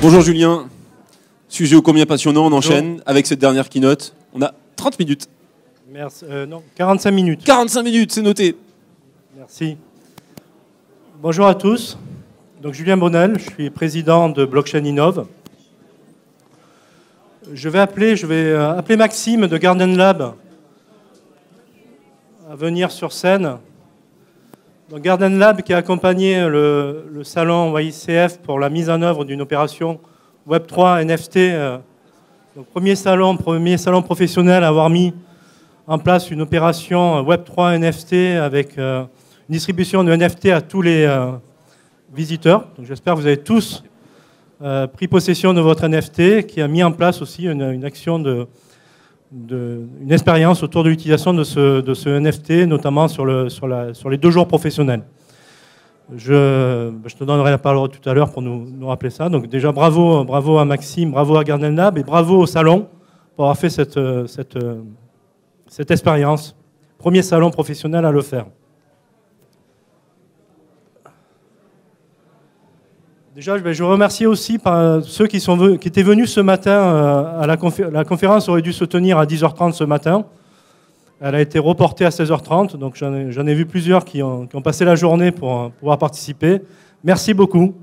Bonjour Julien, sujet ô combien passionnant, on enchaîne avec cette dernière keynote. On a 30 minutes. Merci. Non, 45 minutes. 45 minutes, c'est noté. Merci. Bonjour à tous. Donc Julien Bonnel, je suis président de Blockchain Innov. Je vais appeler Maxime de Garden Lab à venir sur scène. Donc Garden Lab qui a accompagné le salon YCF pour la mise en œuvre d'une opération Web3 NFT. Donc premier salon professionnel à avoir mis en place une opération Web3 NFT avec une distribution de NFT à tous les visiteurs. Donc j'espère que vous avez tous pris possession de votre NFT, qui a mis en place aussi une action une expérience autour de l'utilisation de ce NFT, notamment sur les 2 jours professionnels. Je te donnerai la parole tout à l'heure pour nous rappeler ça. Donc déjà, bravo à Maxime, bravo à Garden Lab et bravo au salon pour avoir fait cette expérience. Premier salon professionnel à le faire. Déjà, je remercie aussi ceux qui étaient venus ce matin à la conférence aurait dû se tenir à 10h30 ce matin. Elle a été reportée à 16h30, donc j'en ai vu plusieurs qui ont passé la journée pour pouvoir participer. Merci beaucoup.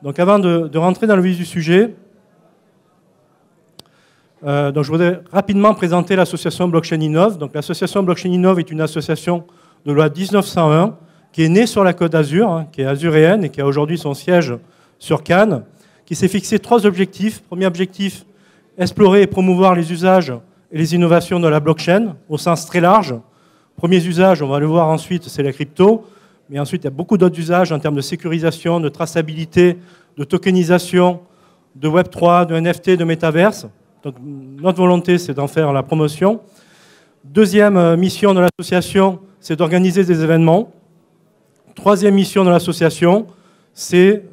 Donc avant de rentrer dans le vif du sujet, donc je voudrais rapidement présenter l'association Blockchain Innov. Donc l'association Blockchain Innov est une association de loi 1901 qui est née sur la Côte d'Azur, qui est azuréenne et qui a aujourd'hui son siège sur Cannes, qui s'est fixé 3 objectifs. Premier objectif, explorer et promouvoir les usages et les innovations de la blockchain au sens très large. Premiers usages, on va le voir ensuite, c'est la crypto, mais ensuite il y a beaucoup d'autres usages en termes de sécurisation, de traçabilité, de tokenisation, de Web3, de NFT, de métaverse. Donc notre volonté, c'est d'en faire la promotion. Deuxième mission de l'association, c'est d'organiser des événements. Troisième mission de l'association, c'est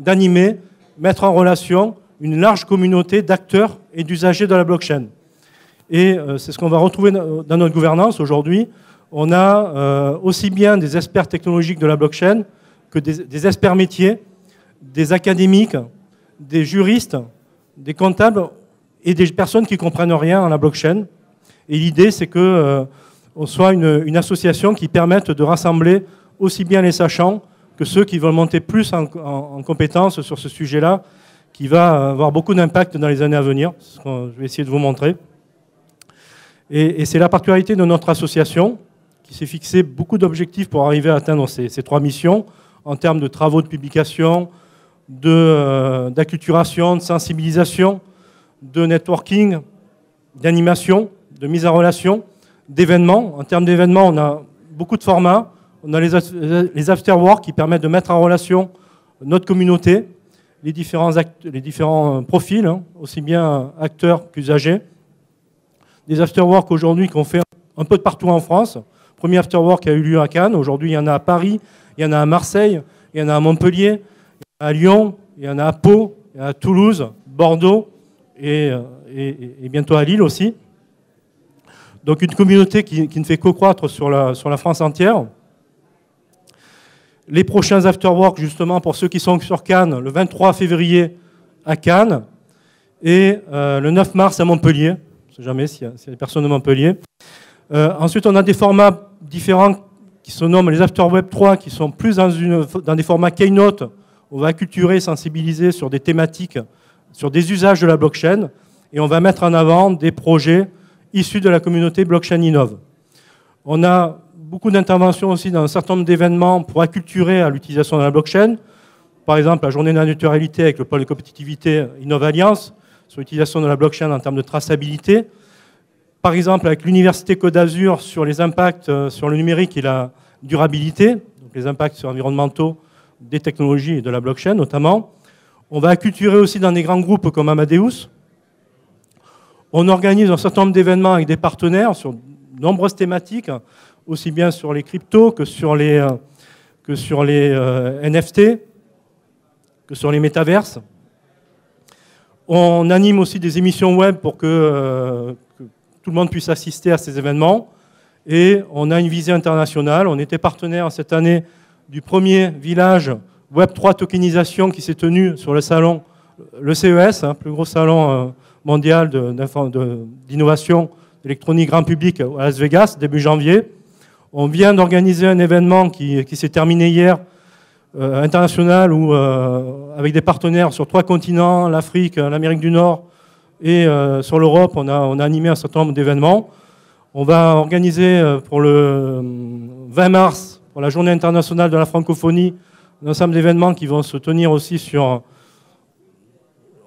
d'animer, mettre en relation une large communauté d'acteurs et d'usagers de la blockchain. Et c'est ce qu'on va retrouver dans notre gouvernance aujourd'hui. On a aussi bien des experts technologiques de la blockchain que des experts métiers, des académiques, des juristes, des comptables et des personnes qui ne comprennent rien à la blockchain. Et l'idée, c'est que on soit une association qui permette de rassembler aussi bien les sachants que ceux qui veulent monter plus en compétences sur ce sujet-là, qui va avoir beaucoup d'impact dans les années à venir. C'est ce que je vais essayer de vous montrer. Et c'est la particularité de notre association, qui s'est fixé beaucoup d'objectifs pour arriver à atteindre ces 3 missions, en termes de travaux de publication, d'acculturation, de sensibilisation, de networking, d'animation, de mise en relation, d'événements. En termes d'événements, on a beaucoup de formats. On a les afterworks qui permettent de mettre en relation notre communauté, les différents profils, hein, aussi bien acteurs qu'usagers. Des afterworks aujourd'hui qu'on fait un peu de partout en France. Premier afterwork a eu lieu à Cannes. Aujourd'hui, il y en a à Paris, il y en a à Marseille, il y en a à Montpellier, il y en a à Lyon, il y en a à Pau, il y en a à Toulouse, Bordeaux et bientôt à Lille aussi. Donc une communauté qui ne fait qu'accroître sur la France entière. Les prochains afterworks, justement, pour ceux qui sont sur Cannes, le 23 février à Cannes et le 9 mars à Montpellier. Je ne sais jamais s'il y a des personnes de Montpellier. Ensuite, on a des formats différents qui se nomment les After Web 3, qui sont plus dans des formats Keynote. On va acculturer, sensibiliser sur des thématiques, sur des usages de la blockchain. Et on va mettre en avant des projets issus de la communauté Blockchain Innov. On a beaucoup d'interventions aussi dans un certain nombre d'événements pour acculturer à l'utilisation de la blockchain. Par exemple, la journée de la neutralité avec le pôle de compétitivité Innov Alliance sur l'utilisation de la blockchain en termes de traçabilité. Par exemple, avec l'Université Côte d'Azur sur les impacts sur le numérique et la durabilité, donc les impacts environnementaux des technologies et de la blockchain notamment. On va acculturer aussi dans des grands groupes comme Amadeus. On organise un certain nombre d'événements avec des partenaires sur de nombreuses thématiques, aussi bien sur les cryptos que sur les NFT, que sur les métaverses. On anime aussi des émissions web pour que tout le monde puisse assister à ces événements. Et on a une visée internationale. On était partenaire cette année du premier village Web3 tokenisation qui s'est tenu sur le salon, le CES, plus gros salon mondial d'innovation électronique grand public à Las Vegas, début janvier. On vient d'organiser un événement qui s'est terminé hier, international, où, avec des partenaires sur 3 continents, l'Afrique, l'Amérique du Nord et sur l'Europe, on a animé un certain nombre d'événements. On va organiser pour le 20 mars, pour la journée internationale de la francophonie, un ensemble d'événements qui vont se tenir aussi sur,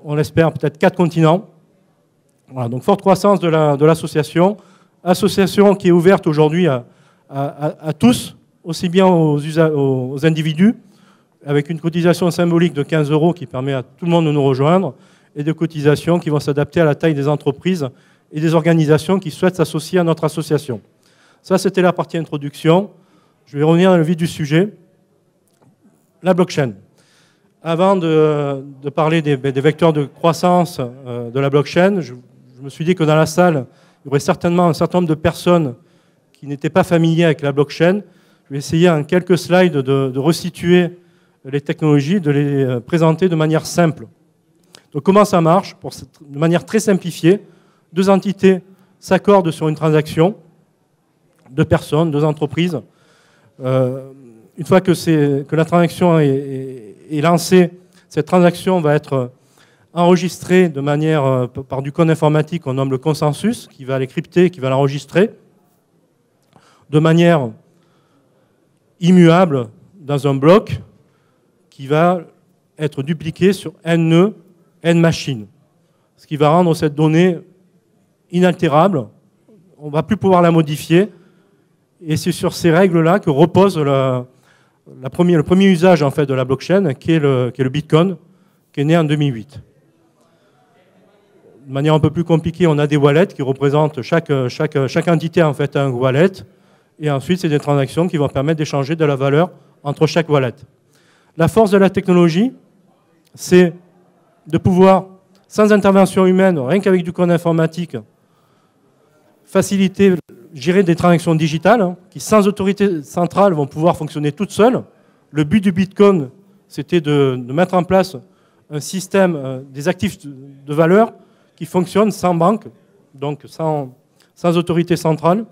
on l'espère, peut-être 4 continents. Voilà, donc forte croissance de l'association. Association qui est ouverte aujourd'hui à tous, aussi bien aux individus, avec une cotisation symbolique de 15 € qui permet à tout le monde de nous rejoindre, et des cotisations qui vont s'adapter à la taille des entreprises et des organisations qui souhaitent s'associer à notre association. Ça, c'était la partie introduction. Je vais revenir dans le vif du sujet. La blockchain. Avant de parler des vecteurs de croissance de la blockchain, je me suis dit que dans la salle, il y aurait certainement un certain nombre de personnes qui n'étaient pas familiers avec la blockchain. Je vais essayer en quelques slides de resituer les technologies, de les présenter de manière simple. Donc comment ça marche? De manière très simplifiée, 2 entités s'accordent sur une transaction, 2 personnes, 2 entreprises. Une fois que la transaction est lancée, cette transaction va être enregistrée de manière, par du code informatique qu'on nomme le consensus, qui va les crypter, qui va l'enregistrer, de manière immuable dans un bloc qui va être dupliqué sur n nœuds, n machines. Ce qui va rendre cette donnée inaltérable. On ne va plus pouvoir la modifier. Et c'est sur ces règles-là que repose le premier usage en fait, de la blockchain, qui est le Bitcoin, qui est né en 2008. De manière un peu plus compliquée, on a des wallets qui représentent chaque entité en fait, un wallet. Et ensuite, c'est des transactions qui vont permettre d'échanger de la valeur entre chaque wallet. La force de la technologie, c'est de pouvoir, sans intervention humaine, rien qu'avec du code informatique, faciliter, gérer des transactions digitales qui, sans autorité centrale, vont pouvoir fonctionner toutes seules. Le but du Bitcoin, c'était de mettre en place un système des actifs de valeur qui fonctionne sans banque, donc sans autorité centrale.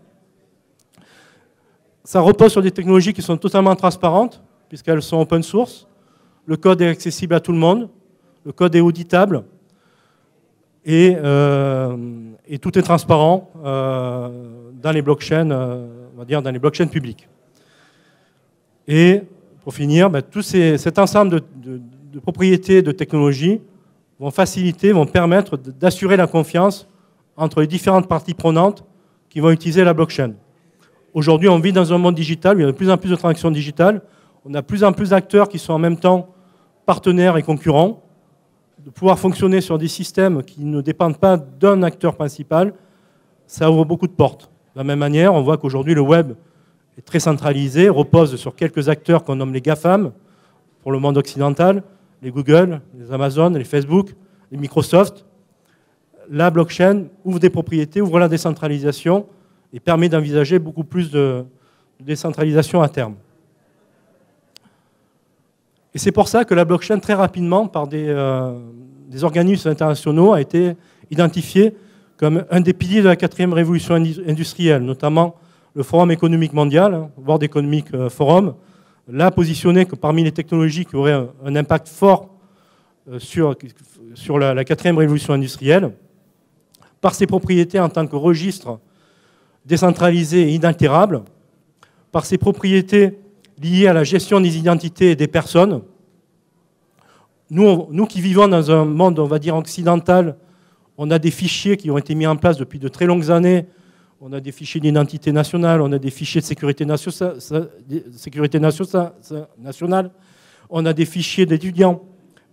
Ça repose sur des technologies qui sont totalement transparentes, puisqu'elles sont open source. Le code est accessible à tout le monde. Le code est auditable. Et tout est transparent dans les blockchains, on va dire dans les blockchains publiques. Et pour finir, tout cet ensemble de propriétés, de technologies vont faciliter, vont permettre d'assurer la confiance entre les différentes parties prenantes qui vont utiliser la blockchain. Aujourd'hui, on vit dans un monde digital où il y a de plus en plus de transactions digitales. On a de plus en plus d'acteurs qui sont en même temps partenaires et concurrents. De pouvoir fonctionner sur des systèmes qui ne dépendent pas d'un acteur principal, ça ouvre beaucoup de portes. De la même manière, on voit qu'aujourd'hui, le web est très centralisé, repose sur quelques acteurs qu'on nomme les GAFAM pour le monde occidental, les Google, les Amazon, les Facebook, les Microsoft. La blockchain ouvre des propriétés, ouvre la décentralisation et permet d'envisager beaucoup plus de décentralisation à terme. Et c'est pour ça que la blockchain, très rapidement, par des organismes internationaux, a été identifiée comme un des piliers de la 4e révolution industrielle, notamment le Forum économique mondial, World Economic Forum, l'a positionné parmi les technologies qui auraient un impact fort sur la 4e révolution industrielle, par ses propriétés en tant que registre décentralisé et inaltérable, par ses propriétés liées à la gestion des identités et des personnes. Nous qui vivons dans un monde, on va dire, occidental, on a des fichiers qui ont été mis en place depuis de très longues années. On a des fichiers d'identité nationale, on a des fichiers de sécurité nationale, on a des fichiers d'étudiants.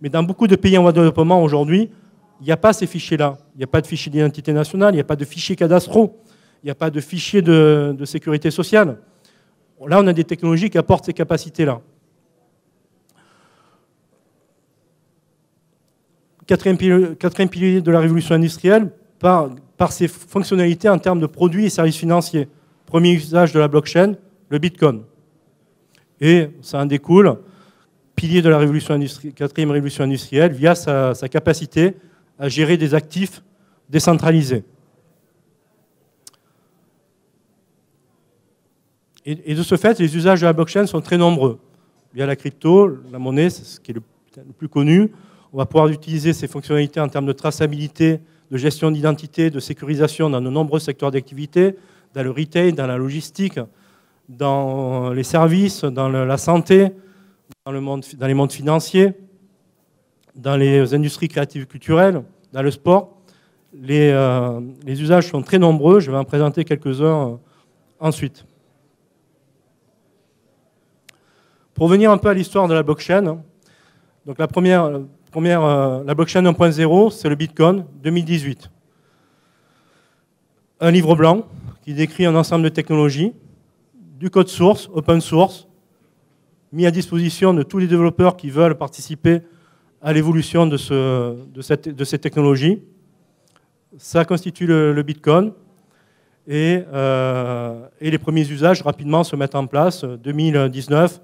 Mais dans beaucoup de pays en voie de développement aujourd'hui, il n'y a pas ces fichiers-là. Il n'y a pas de fichiers d'identité nationale, il n'y a pas de fichiers cadastraux, il n'y a pas de fichiers de sécurité sociale. Là, on a des technologies qui apportent ces capacités-là. Quatrième pilier de la révolution industrielle, par ses fonctionnalités en termes de produits et services financiers. Premier usage de la blockchain, le Bitcoin. Et ça en découle pilier de la quatrième révolution industrielle via sa capacité à gérer des actifs décentralisés. Et de ce fait, les usages de la blockchain sont très nombreux. Via la crypto, la monnaie, c'est ce qui est le plus connu. On va pouvoir utiliser ces fonctionnalités en termes de traçabilité, de gestion d'identité, de sécurisation dans de nombreux secteurs d'activité, dans le retail, dans la logistique, dans les services, dans la santé, dans les mondes financiers, dans les industries créatives et culturelles, dans le sport. Les usages sont très nombreux. Je vais en présenter quelques-uns ensuite. Pour revenir un peu à l'histoire de la blockchain, donc la blockchain 1.0, c'est le Bitcoin 2018. Un livre blanc qui décrit un ensemble de technologies, du code source, open source, mis à disposition de tous les développeurs qui veulent participer à l'évolution de ces technologies. Ça constitue le Bitcoin et les premiers usages rapidement se mettent en place. 2019,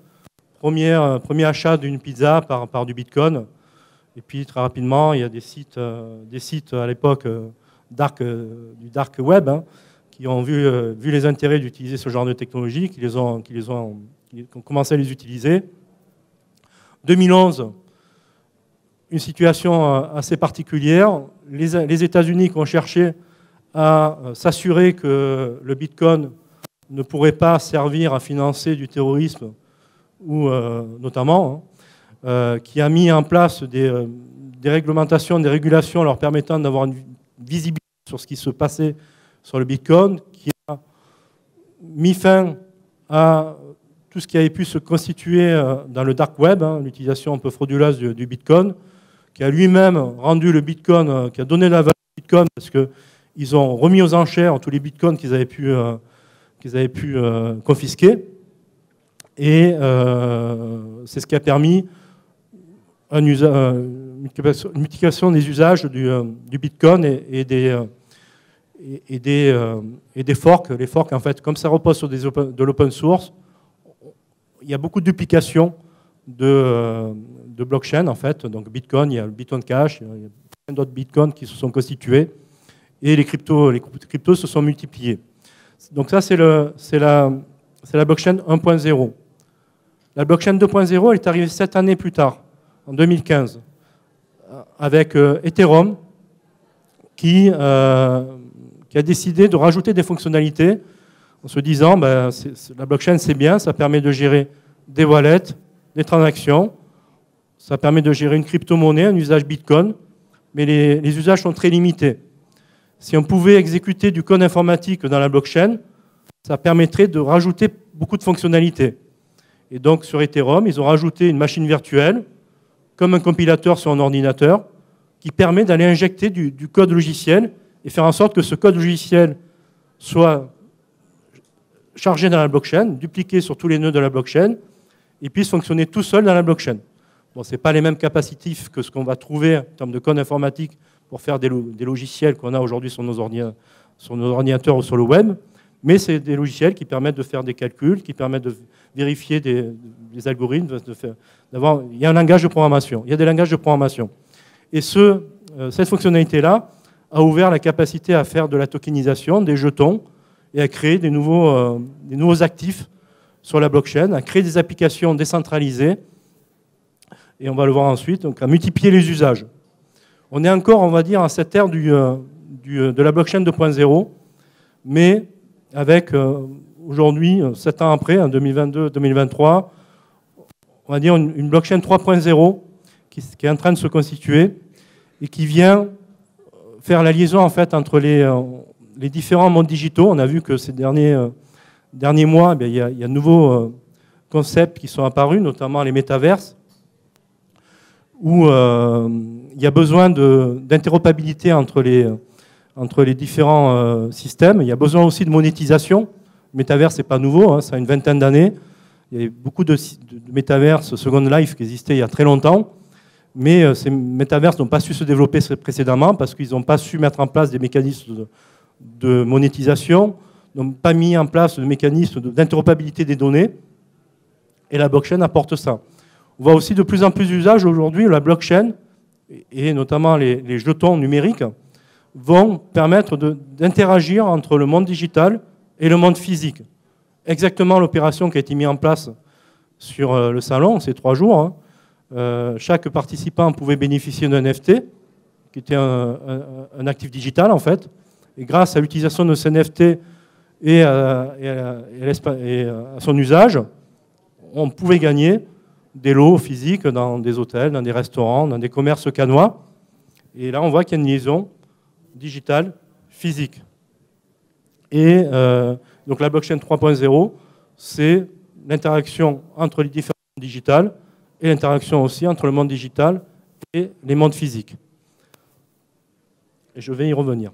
premier achat d'une pizza par du Bitcoin. Et puis très rapidement, il y a des sites à l'époque du dark web qui ont vu les intérêts d'utiliser ce genre de technologie, qui ont commencé à les utiliser. 2011, une situation assez particulière. Les États-Unis qui ont cherché à s'assurer que le Bitcoin ne pourrait pas servir à financer du terrorisme, ou notamment, qui a mis en place des réglementations, des régulations leur permettant d'avoir une visibilité sur ce qui se passait sur le Bitcoin, qui a mis fin à tout ce qui avait pu se constituer dans le dark web, l'utilisation un peu frauduleuse du Bitcoin, qui a lui-même rendu le Bitcoin, qui a donné la valeur au Bitcoin parce qu'ils ont remis aux enchères tous les Bitcoins qu'ils avaient pu confisquer. Et c'est ce qui a permis une multiplication des usages du Bitcoin et des forks. Les forks, en fait, comme ça repose sur de l'open source, il y a beaucoup de duplications de blockchain, en fait. Donc Bitcoin, il y a le Bitcoin Cash, il y a plein d'autres Bitcoins qui se sont constitués, et les cryptos se sont multipliés. Donc ça, c'est la blockchain 1.0. La blockchain 2.0, elle est arrivée 7 années plus tard, en 2015, avec Ethereum, qui a décidé de rajouter des fonctionnalités en se disant la blockchain c'est bien, ça permet de gérer des wallets, des transactions, ça permet de gérer une crypto-monnaie, un usage Bitcoin, mais les usages sont très limités. Si on pouvait exécuter du code informatique dans la blockchain, ça permettrait de rajouter beaucoup de fonctionnalités. Et donc sur Ethereum, ils ont rajouté une machine virtuelle, comme un compilateur sur un ordinateur, qui permet d'aller injecter du code logiciel et faire en sorte que ce code logiciel soit chargé dans la blockchain, dupliqué sur tous les nœuds de la blockchain, et puisse fonctionner tout seul dans la blockchain. Bon, ce n'est pas les mêmes capacitifs que ce qu'on va trouver en termes de code informatique pour faire des logiciels qu'on a aujourd'hui sur nos ordinateurs ou sur le web, mais c'est des logiciels qui permettent de faire des calculs, qui permettent de vérifier des algorithmes. Il y a un langage de programmation. Il y a des langages de programmation. Et cette fonctionnalité-là a ouvert la capacité à faire de la tokenisation, des jetons, et à créer des nouveaux actifs sur la blockchain, à créer des applications décentralisées. Et on va le voir ensuite, donc à multiplier les usages. On est encore, on va dire, à cette ère de la blockchain 2.0, mais avec aujourd'hui, 7 ans après, en 2022-2023, on va dire une blockchain 3.0 qui est en train de se constituer et qui vient faire la liaison en fait entre les différents mondes digitaux. On a vu que ces derniers mois, il y a de nouveaux concepts qui sont apparus, notamment les métaverses, où il y a besoin d'interopérabilité entre les différents systèmes. Il y a besoin aussi de monétisation. Le métaverse, ce n'est pas nouveau, ça a une vingtaine d'années. Il y a beaucoup de métaverses Second Life qui existaient il y a très longtemps, mais ces métaverses n'ont pas su se développer précédemment parce qu'ils n'ont pas su mettre en place des mécanismes de monétisation, n'ont pas mis en place de mécanismes d'interopérabilité des données, et la blockchain apporte ça. On voit aussi de plus en plus d'usages aujourd'hui, la blockchain, et notamment les jetons numériques, vont permettre d'interagir entre le monde digital et le monde physique. Exactement l'opération qui a été mise en place sur le salon, ces 3 jours. Hein. Chaque participant pouvait bénéficier d'un NFT, qui était un actif digital en fait. Et grâce à l'utilisation de ce NFT et à son usage, on pouvait gagner des lots physiques dans des hôtels, dans des restaurants, dans des commerces cannois. Et là, on voit qu'il y a une liaison digitale, physique. Et donc la blockchain 3.0, c'est l'interaction entre les différents mondes digitales et l'interaction aussi entre le monde digital et les mondes physiques. Et je vais y revenir.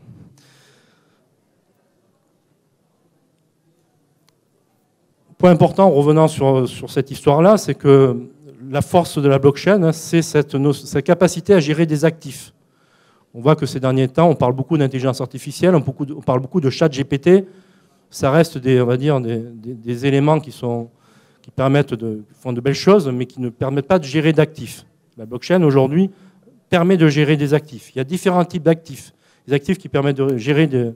Point important, en revenant sur cette histoire-là, c'est que la force de la blockchain, hein, c'est cette capacité à gérer des actifs. On voit que ces derniers temps, on parle beaucoup d'intelligence artificielle, on parle beaucoup de chat GPT. Ça reste on va dire, des éléments qui permettent font de belles choses, mais qui ne permettent pas de gérer d'actifs. La blockchain, aujourd'hui, permet de gérer des actifs. Il y a différents types d'actifs. Des actifs qui permettent de gérer de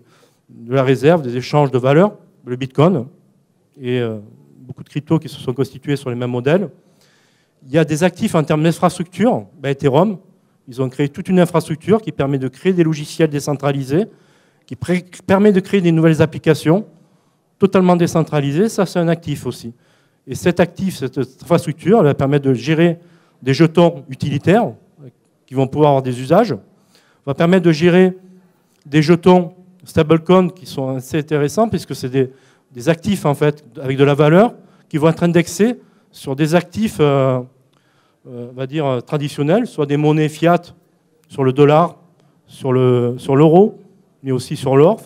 la réserve, des échanges de valeurs, le Bitcoin, et beaucoup de cryptos qui se sont constitués sur les mêmes modèles. Il y a des actifs en termes d'infrastructure. Ethereum, ils ont créé toute une infrastructure qui permet de créer des logiciels décentralisés, qui permet de créer des nouvelles applications totalement décentralisées. Ça, c'est un actif aussi. Et cet actif, cette infrastructure, elle va permettre de gérer des jetons utilitaires qui vont pouvoir avoir des usages, va permettre de gérer des jetons stablecoin qui sont assez intéressants puisque c'est des actifs en fait avec de la valeur qui vont être indexés sur des actifs on va dire traditionnels, soit des monnaies fiat sur le dollar, sur l'euro, mais aussi sur l'or,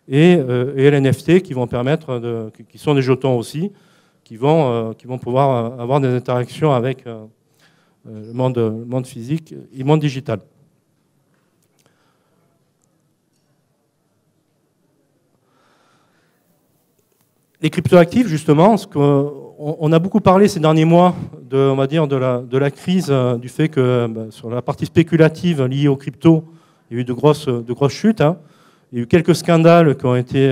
et les NFT qui vont permettre qui sont des jetons aussi, qui vont pouvoir avoir des interactions avec le monde physique et le monde digital. Les cryptoactifs, justement, on a beaucoup parlé ces derniers mois on va dire, de la crise, du fait que sur la partie spéculative liée aux cryptos, il y a eu de grosses chutes. Hein. Il y a eu quelques scandales qui ont été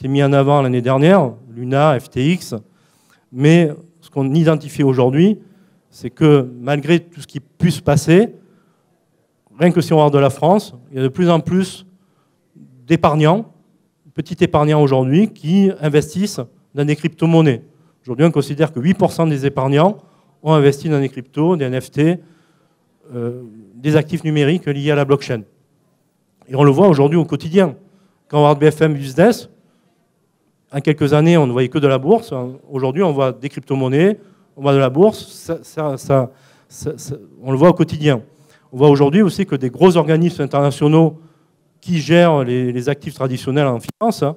mis en avant l'année dernière, Luna, FTX. Mais ce qu'on identifie aujourd'hui, c'est que malgré tout ce qui puisse passer, rien que si on regarde de la France, il y a de plus en plus d'épargnants, petits épargnants aujourd'hui, qui investissent dans des crypto-monnaies. Aujourd'hui, on considère que 8% des épargnants ont investi dans des cryptos, des NFT, des actifs numériques liés à la blockchain. Et on le voit aujourd'hui au quotidien. Quand on regarde BFM Business, en quelques années, on ne voyait que de la bourse. Aujourd'hui, on voit des crypto-monnaies, on voit de la bourse, on le voit au quotidien. On voit aujourd'hui aussi que des gros organismes internationaux qui gèrent les actifs traditionnels en finance, hein,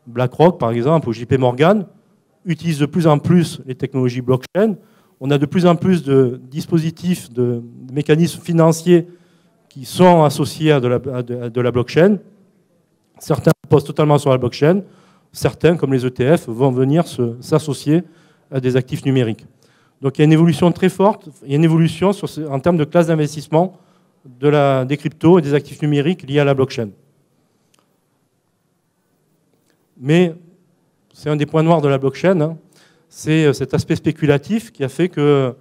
BlackRock par exemple, ou JP Morgan, utilisent de plus en plus les technologies blockchain. On a de plus en plus de dispositifs, de mécanismes financiers qui sont associés à de la blockchain. Certains posent totalement sur la blockchain. Certains, comme les ETF, vont venir s'associer à des actifs numériques. Donc il y a une évolution très forte, il y a une évolution en termes de classe d'investissement des cryptos et des actifs numériques liés à la blockchain. Mais c'est un des points noirs de la blockchain, hein, c'est cet aspect spéculatif qui a fait que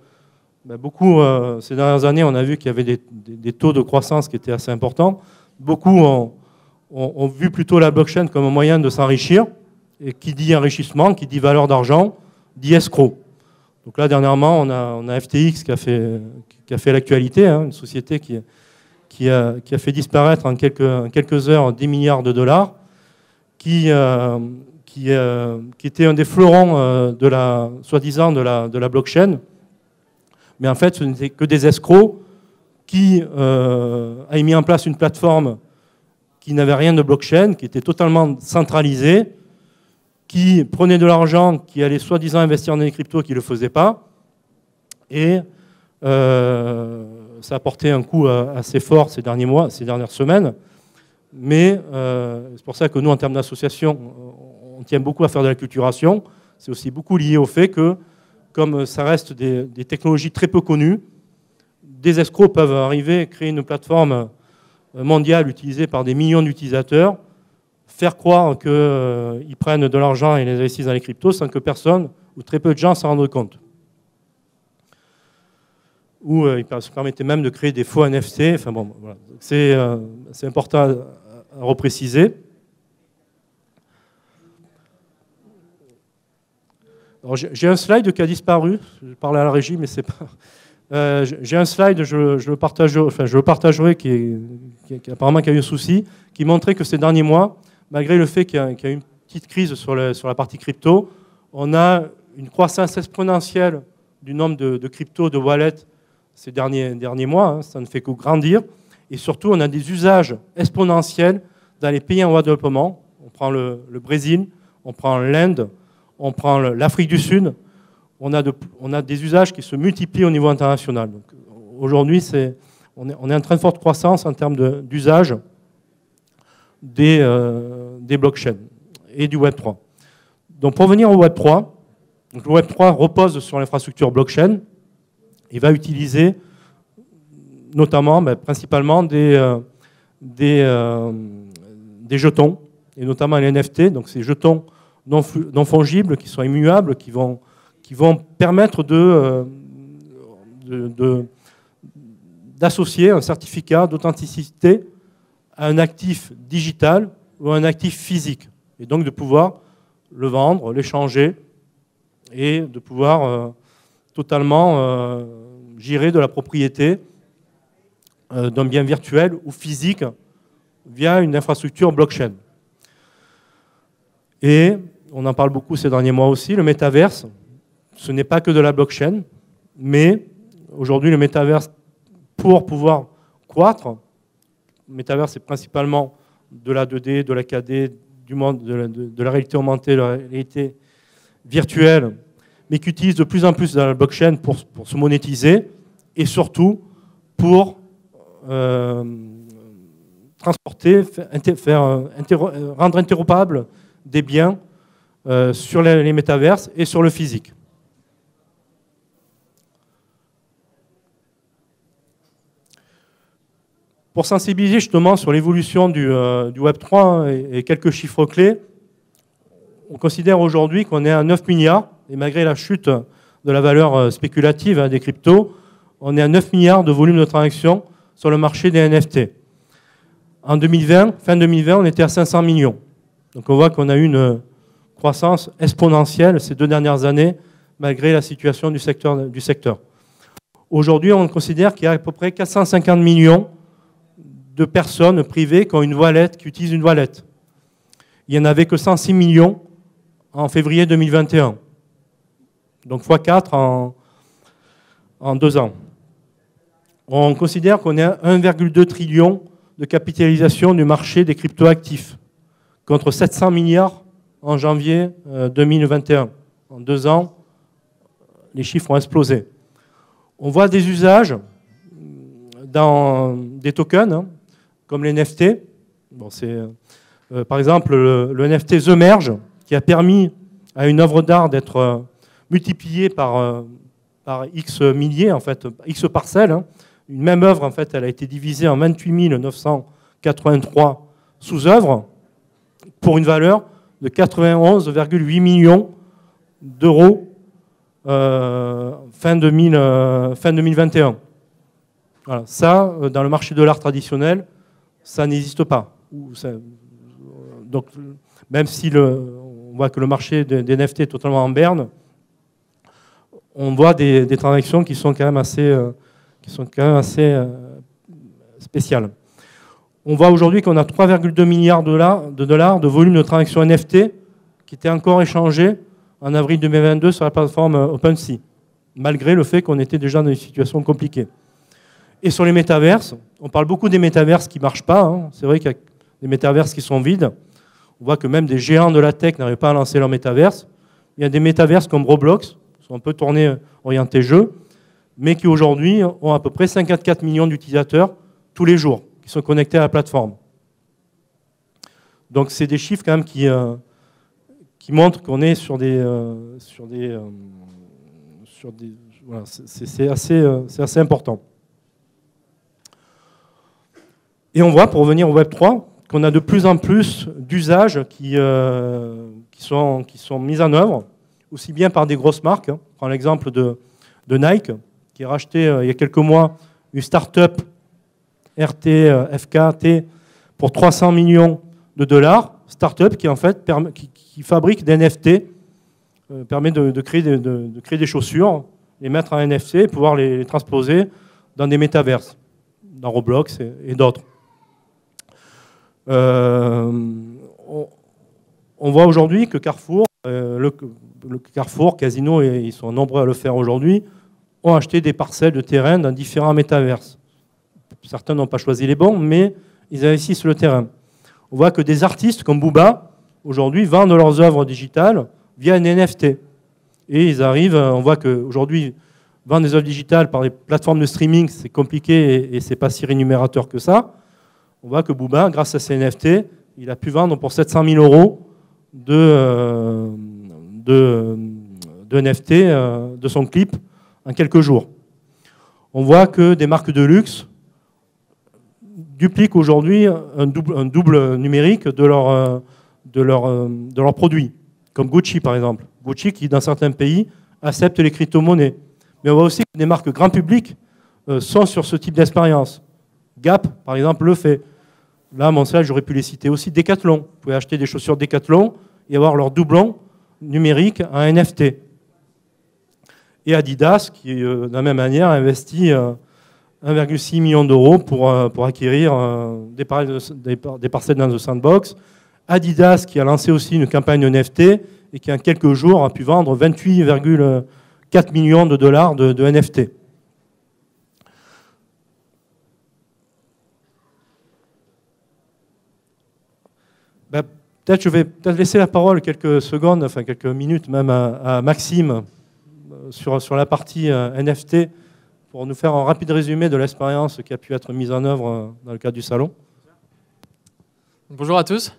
beaucoup, ces dernières années, on a vu qu'il y avait des taux de croissance qui étaient assez importants. Beaucoup ont vu plutôt la blockchain comme un moyen de s'enrichir. Et qui dit enrichissement, qui dit valeur d'argent, dit escroc. Donc là, dernièrement, on a FTX qui a fait l'actualité, hein, une société qui a fait disparaître en quelques heures 10 milliards de dollars, qui était un des fleurons soi-disant de la blockchain. Mais en fait, ce n'était que des escrocs qui a mis en place une plateforme qui n'avait rien de blockchain, qui était totalement centralisée, qui prenait de l'argent, qui allait soi-disant investir dans les cryptos, qui ne le faisait pas. Et ça a porté un coup assez fort ces derniers mois, ces dernières semaines. Mais c'est pour ça que nous, en termes d'association, on tient beaucoup à faire de la culturation. C'est aussi beaucoup lié au fait que comme ça reste des technologies très peu connues, des escrocs peuvent arriver et créer une plateforme mondiale utilisée par des millions d'utilisateurs, faire croire qu'ils prennent de l'argent et les investissent dans les cryptos sans que personne ou très peu de gens s'en rendent compte. Ou ils se permettaient même de créer des faux NFT. Enfin bon, voilà. C'est important à repréciser. J'ai un slide qui a disparu. Je parlais à la régie, mais c'est pas. J'ai un slide, je le partagerai, qui apparemment qui a eu un souci, qui montrait que ces derniers mois, malgré le fait qu'il y a eu une petite crise sur la partie crypto, on a une croissance exponentielle du nombre de cryptos, de wallets ces derniers mois. Hein, ça ne fait que grandir. Et surtout, on a des usages exponentiels dans les pays en voie de développement. On prend le Brésil, on prend l'Inde, on prend l'Afrique du Sud. On a des usages qui se multiplient au niveau international. Aujourd'hui, on est en train de forte croissance en termes d'usage des blockchains et du Web3. Donc pour venir au Web3, donc le Web3 repose sur l'infrastructure blockchain. Il va utiliser notamment, principalement des jetons, et notamment les NFT, donc ces jetons non fongibles qui sont immuables, qui vont permettre d'associer un certificat d'authenticité à un actif digital ou à un actif physique, et donc de pouvoir le vendre, l'échanger, et de pouvoir totalement gérer de la propriété d'un bien virtuel ou physique via une infrastructure blockchain. Et on en parle beaucoup ces derniers mois aussi, le métaverse, ce n'est pas que de la blockchain, mais aujourd'hui le métaverse, pour pouvoir croître, le métaverse c'est principalement de la 2D, de la 4D, du monde, de la réalité augmentée, de la réalité virtuelle, mais qui utilise de plus en plus de la blockchain pour se monétiser et surtout pour transporter, rendre interopérables des biens sur les métaverses et sur le physique. Pour sensibiliser justement sur l'évolution du Web3 et quelques chiffres clés, on considère aujourd'hui qu'on est à 9 milliards, et malgré la chute de la valeur spéculative des cryptos, on est à 9 milliards de volume de transactions sur le marché des NFT. En 2020, fin 2020, on était à 500 millions. Donc on voit qu'on a eu une croissance exponentielle ces 2 dernières années, malgré la situation du secteur. Aujourd'hui, on considère qu'il y a à peu près 450 millions de personnes privées qui ont une wallet, qui utilisent une wallet. Il n'y en avait que 106 millions en février 2021. Donc x4 en 2 ans. On considère qu'on est à 1,2 trillion de capitalisation du marché des cryptoactifs, contre 700 milliards en janvier 2021. En 2 ans, les chiffres ont explosé. On voit des usages dans des tokens, comme les NFT. Bon, par exemple, le NFT The Merge, qui a permis à une œuvre d'art d'être multipliée par X milliers, en fait, X parcelles. Hein. Une même œuvre, en fait, elle a été divisée en 28 983 sous-œuvres pour une valeur de 91,8 millions d'euros fin 2021. Voilà. Ça, dans le marché de l'art traditionnel, ça n'existe pas. Donc, même si on voit que le marché des NFT est totalement en berne, on voit des transactions qui sont quand même assez spéciales. On voit aujourd'hui qu'on a 3,2 milliards de dollars de volume de transactions NFT qui étaient encore échangés en avril 2022 sur la plateforme OpenSea, malgré le fait qu'on était déjà dans une situation compliquée. Et sur les métaverses, on parle beaucoup des métaverses qui ne marchent pas. Hein. C'est vrai qu'il y a des métaverses qui sont vides. On voit que même des géants de la tech n'arrivent pas à lancer leur métaverse. Il y a des métaverses comme Roblox, qui sont un peu tournés, orientés jeux, mais qui aujourd'hui ont à peu près 54 millions d'utilisateurs tous les jours, qui sont connectés à la plateforme. Donc c'est des chiffres quand même qui montrent qu'on est sur voilà, c'est assez important. Et on voit, pour revenir au Web 3, qu'on a de plus en plus d'usages qui sont mis en œuvre, aussi bien par des grosses marques. On prend l'exemple de Nike, qui a racheté il y a quelques mois une start-up RTFKT pour 300 millions de dollars. Start-up qui en fait qui fabrique des NFT, permet de créer des chaussures, les mettre en NFT et pouvoir les transposer dans des métaverses, dans Roblox et d'autres. On voit aujourd'hui que Carrefour, le Carrefour, Casino, et ils sont nombreux à le faire aujourd'hui, ont acheté des parcelles de terrain dans différents métaverses. Certains n'ont pas choisi les bons, mais ils investissent le terrain. On voit que des artistes comme Booba, aujourd'hui, vendent leurs œuvres digitales via un NFT. Et ils arrivent, on voit qu'aujourd'hui, vendre des œuvres digitales par les plateformes de streaming, c'est compliqué et c'est pas si rémunérateur que ça. On voit que Booba, grâce à ces NFT, il a pu vendre pour 700 000 euros de NFT de son clip en quelques jours. On voit que des marques de luxe dupliquent aujourd'hui un double numérique de leurs produits, comme Gucci par exemple. Gucci qui, dans certains pays, accepte les crypto-monnaies. Mais on voit aussi que des marques grand public sont sur ce type d'expérience. Gap, par exemple, le fait. Là, à Montréal, j'aurais pu les citer aussi. Decathlon. Vous pouvez acheter des chaussures Decathlon et avoir leur doublon numérique en NFT. Et Adidas, qui, de la même manière, a investi 1,6 million d'euros pour acquérir des parcelles dans le sandbox. Adidas, qui a lancé aussi une campagne NFT et qui, en quelques jours, a pu vendre 28,4 millions de dollars de NFT. Je vais peut-être laisser la parole quelques secondes, enfin quelques minutes même à Maxime sur la partie NFT pour nous faire un rapide résumé de l'expérience qui a pu être mise en œuvre dans le cadre du salon. Bonjour à tous,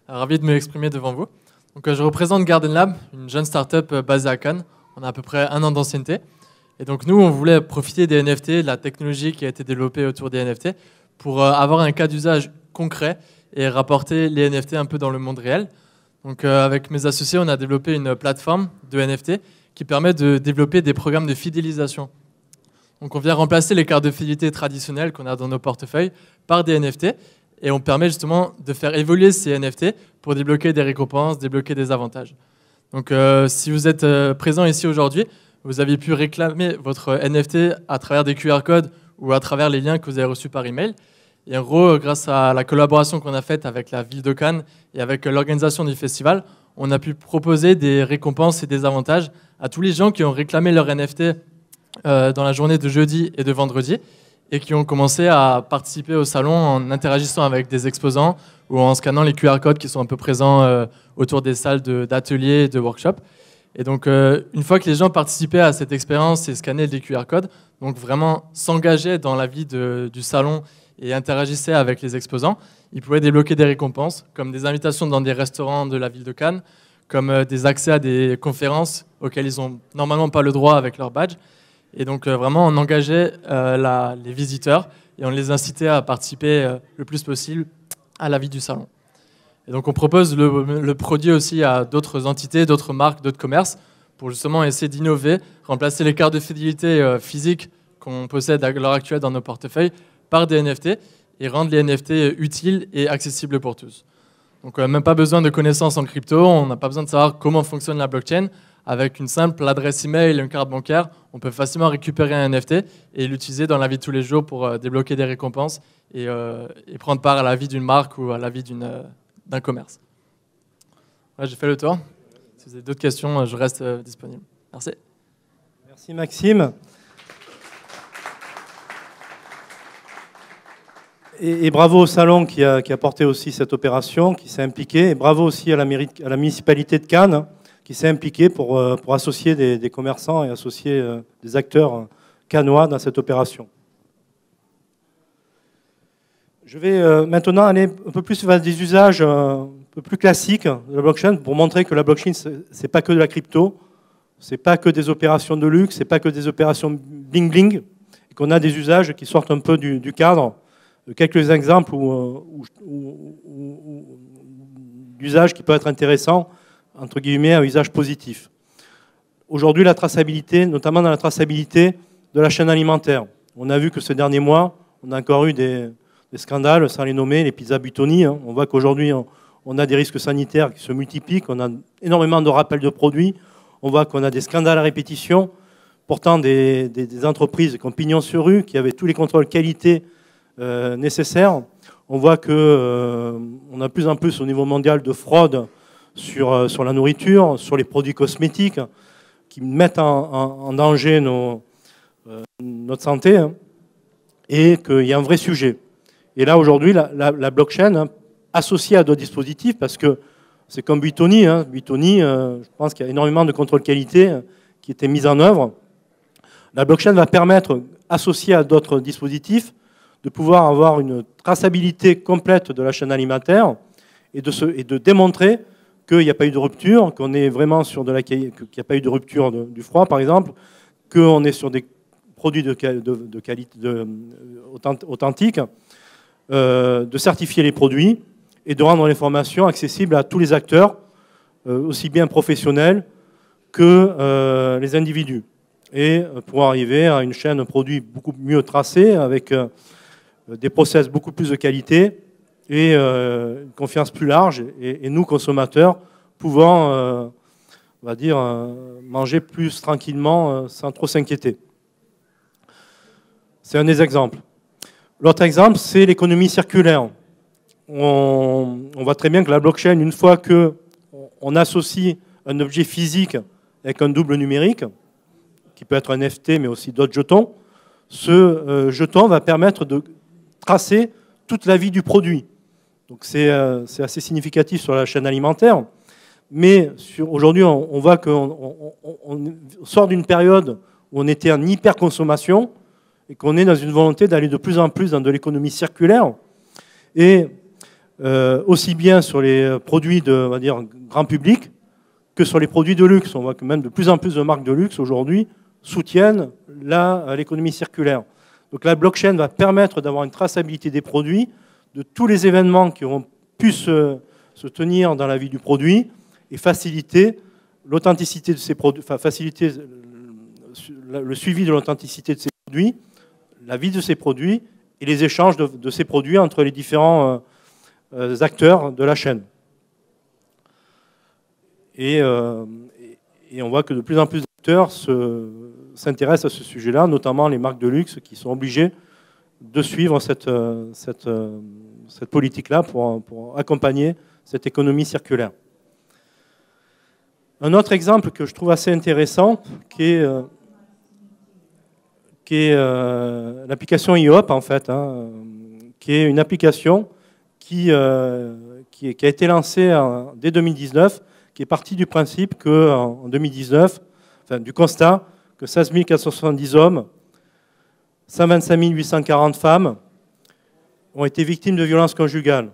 ravi de m'exprimer devant vous. Donc, je représente Garden Lab, une jeune start-up basée à Cannes. On a à peu près 1 an d'ancienneté. Et donc nous, on voulait profiter des NFT, de la technologie qui a été développée autour des NFT, pour avoir un cas d'usage concret et rapporter les NFT un peu dans le monde réel. Donc avec mes associés, on a développé une plateforme de NFT qui permet de développer des programmes de fidélisation. Donc on vient remplacer les cartes de fidélité traditionnelles qu'on a dans nos portefeuilles par des NFT et on permet justement de faire évoluer ces NFT pour débloquer des récompenses, débloquer des avantages. Donc si vous êtes présent ici aujourd'hui, vous avez pu réclamer votre NFT à travers des QR codes ou à travers les liens que vous avez reçus par email. Et en gros, grâce à la collaboration qu'on a faite avec la ville de Cannes et avec l'organisation du festival, on a pu proposer des récompenses et des avantages à tous les gens qui ont réclamé leur NFT dans la journée de jeudi et de vendredi et qui ont commencé à participer au salon en interagissant avec des exposants ou en scannant les QR codes qui sont un peu présents autour des salles d'ateliers et de workshops. Et donc, une fois que les gens participaient à cette expérience et scannaient des QR codes, donc vraiment s'engageaient dans la vie du salon et interagissaient avec les exposants, ils pouvaient débloquer des récompenses, comme des invitations dans des restaurants de la ville de Cannes, comme des accès à des conférences auxquelles ils n'ont normalement pas le droit avec leur badge. Et donc vraiment, on engageait les visiteurs et on les incitait à participer le plus possible à la vie du salon. Et donc on propose le produit aussi à d'autres entités, d'autres marques, d'autres commerces, pour justement essayer d'innover, remplacer les cartes de fidélité physiques qu'on possède à l'heure actuelle dans nos portefeuilles par des NFT et rendre les NFT utiles et accessibles pour tous. Donc même pas besoin de connaissances en crypto, on n'a pas besoin de savoir comment fonctionne la blockchain. Avec une simple adresse email et une carte bancaire, on peut facilement récupérer un NFT et l'utiliser dans la vie de tous les jours pour débloquer des récompenses et prendre part à la vie d'une marque ou à la vie d'un commerce. Ouais, j'ai fait le tour. Si vous avez d'autres questions, je reste disponible. Merci. Merci Maxime. Et bravo au salon qui a porté aussi cette opération, qui s'est impliqué. Et bravo aussi à la municipalité de Cannes qui s'est impliquée pour associer des commerçants et associer des acteurs cannois dans cette opération. Je vais maintenant aller un peu plus vers des usages un peu plus classiques de la blockchain pour montrer que la blockchain, ce n'est pas que de la crypto, c'est pas que des opérations de luxe, c'est pas que des opérations bling-bling, et qu'on a des usages qui sortent un peu du cadre. Quelques exemples d'usages qui peuvent être intéressants, entre guillemets, à usage positif. Aujourd'hui, la traçabilité, notamment dans la traçabilité de la chaîne alimentaire. On a vu que ces derniers mois, on a encore eu des scandales, sans les nommer, les pizzas Buitoni. On voit qu'aujourd'hui, on a des risques sanitaires qui se multiplient, qu'on a énormément de rappels de produits. On voit qu'on a des scandales à répétition. Pourtant, des entreprises qui ont pignon sur rue, qui avaient tous les contrôles qualité nécessaires. On voit qu'on a de plus en plus au niveau mondial de fraude sur la nourriture, sur les produits cosmétiques, qui mettent en danger notre santé, hein, et qu'il y a un vrai sujet. Et là, aujourd'hui, la blockchain, hein, associée à d'autres dispositifs, parce que c'est comme Buitoni. Hein. Buitoni, je pense qu'il y a énormément de contrôle qualité qui étaient mis en œuvre. La blockchain va permettre, associée à d'autres dispositifs, de pouvoir avoir une traçabilité complète de la chaîne alimentaire et de démontrer qu'il n'y a pas eu de rupture, qu'on est vraiment sur qu'il n'y a pas eu de rupture du froid, par exemple, qu'on est sur des produits de qualité authentiques, de certifier les produits et de rendre l'information accessible à tous les acteurs, aussi bien professionnels que les individus. Et pour arriver à une chaîne de produits beaucoup mieux tracée, avec des process beaucoup plus de qualité et une confiance plus large, et nous, consommateurs, pouvant, on va dire, manger plus tranquillement sans trop s'inquiéter. C'est un des exemples. L'autre exemple, c'est l'économie circulaire. On voit très bien que la blockchain, une fois qu'on associe un objet physique avec un double numérique, qui peut être un NFT, mais aussi d'autres jetons, ce jeton va permettre de tracer toute la vie du produit. Donc c'est assez significatif sur la chaîne alimentaire. Mais aujourd'hui, on voit qu'on sort d'une période où on était en hyper-consommation et qu'on est dans une volonté d'aller de plus en plus dans de l'économie circulaire. Et aussi bien sur les produits de, on va dire, grand public que sur les produits de luxe. On voit que même de plus en plus de marques de luxe aujourd'hui soutiennent l'économie circulaire. Donc la blockchain va permettre d'avoir une traçabilité des produits, de tous les événements qui auront pu se tenir dans la vie du produit, et faciliter l'authenticité de ces produits, enfin faciliter le suivi de l'authenticité de ces produits, la vie de ces produits et les échanges de ces produits entre les différents acteurs de la chaîne. Et on voit que de plus en plus d'acteurs s'intéressent à ce sujet-là, notamment les marques de luxe qui sont obligées de suivre cette politique-là pour accompagner cette économie circulaire. Un autre exemple que je trouve assez intéressant, qui est l'application IOP, en fait, hein, qui est une application qui a été lancée dès 2019, qui est partie du principe qu'en 2019, enfin, du constat que 16 470 hommes, 125 840 femmes ont été victimes de violences conjugales.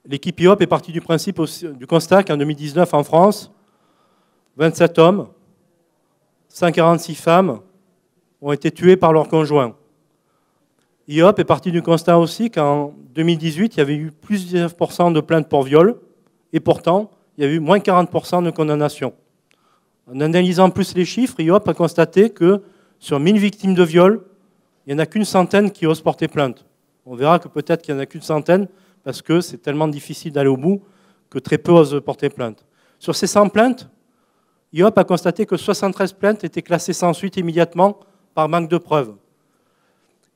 L'équipe IOP est partie du principe du constat qu'en 2019, en France, 27 hommes, 146 femmes ont été tués par leurs conjoints. IOP est partie du constat aussi qu'en 2018, il y avait eu plus de 19% de plaintes pour viol, et pourtant, il y a eu moins 40% de condamnations. En analysant plus les chiffres, IOP a constaté que sur 1000 victimes de viol, il n'y en a qu'une centaine qui osent porter plainte. On verra que peut-être qu'il n'y en a qu'une centaine, parce que c'est tellement difficile d'aller au bout que très peu osent porter plainte. Sur ces 100 plaintes, IOP a constaté que 73 plaintes étaient classées sans suite immédiatement par manque de preuves.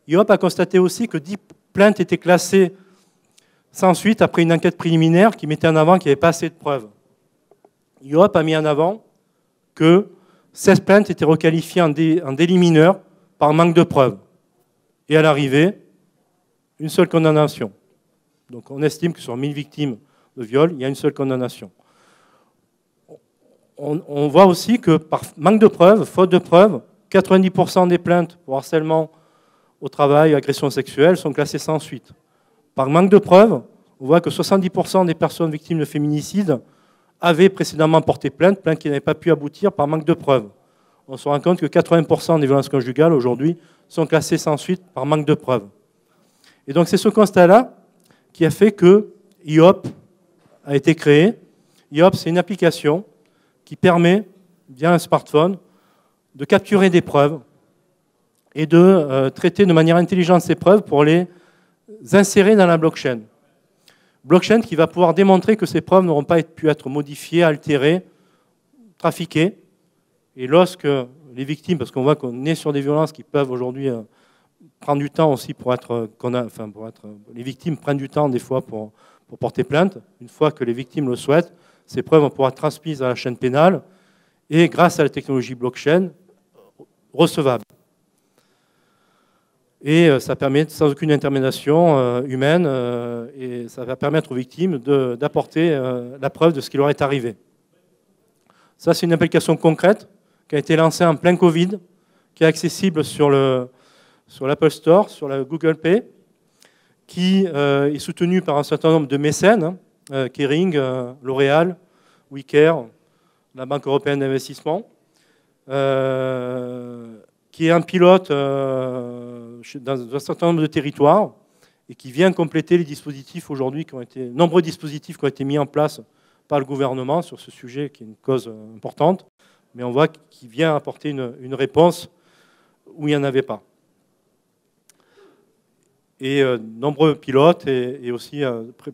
IOP a constaté aussi que 10 plaintes étaient classées sans suite après une enquête préliminaire qui mettait en avant qu'il n'y avait pas assez de preuves. IOP a mis en avant que 16 plaintes étaient requalifiées en délit mineur par manque de preuves. Et à l'arrivée, une seule condamnation. Donc on estime que sur 1000 victimes de viol, il y a une seule condamnation. On voit aussi que par manque de preuves, faute de preuves, 90% des plaintes pour harcèlement au travail, agression sexuelle sont classées sans suite. Par manque de preuves, on voit que 70% des personnes victimes de féminicide avaient précédemment porté plainte qui n'avaient pas pu aboutir par manque de preuves. On se rend compte que 80% des violences conjugales aujourd'hui sont classées sans suite par manque de preuves. Et donc c'est ce constat-là qui a fait que IOP a été créé. IOP, c'est une application qui permet, via un smartphone, de capturer des preuves et de traiter de manière intelligente ces preuves pour les insérer dans la blockchain. Blockchain qui va pouvoir démontrer que ces preuves n'auront pas pu être modifiées, altérées, trafiquées. Et lorsque les victimes, parce qu'on voit qu'on est sur des violences qui peuvent aujourd'hui prendre du temps aussi les victimes prennent du temps des fois pour porter plainte. Une fois que les victimes le souhaitent, ces preuves vont pouvoir être transmises à la chaîne pénale et grâce à la technologie blockchain, recevables. Et ça permet, sans aucune intermédiation humaine, et ça va permettre aux victimes d'apporter la preuve de ce qui leur est arrivé. Ça, c'est une application concrète qui a été lancée en plein Covid, qui est accessible sur l'Apple Store, sur la Google Pay, qui est soutenue par un certain nombre de mécènes, Kering, L'Oréal, WeCare, la Banque européenne d'investissement, qui est un pilote dans un certain nombre de territoires et qui vient compléter les dispositifs aujourd'hui nombreux dispositifs qui ont été mis en place par le gouvernement sur ce sujet qui est une cause importante, mais on voit qu'il vient apporter une réponse où il n'y en avait pas. Et nombreux pilotes et aussi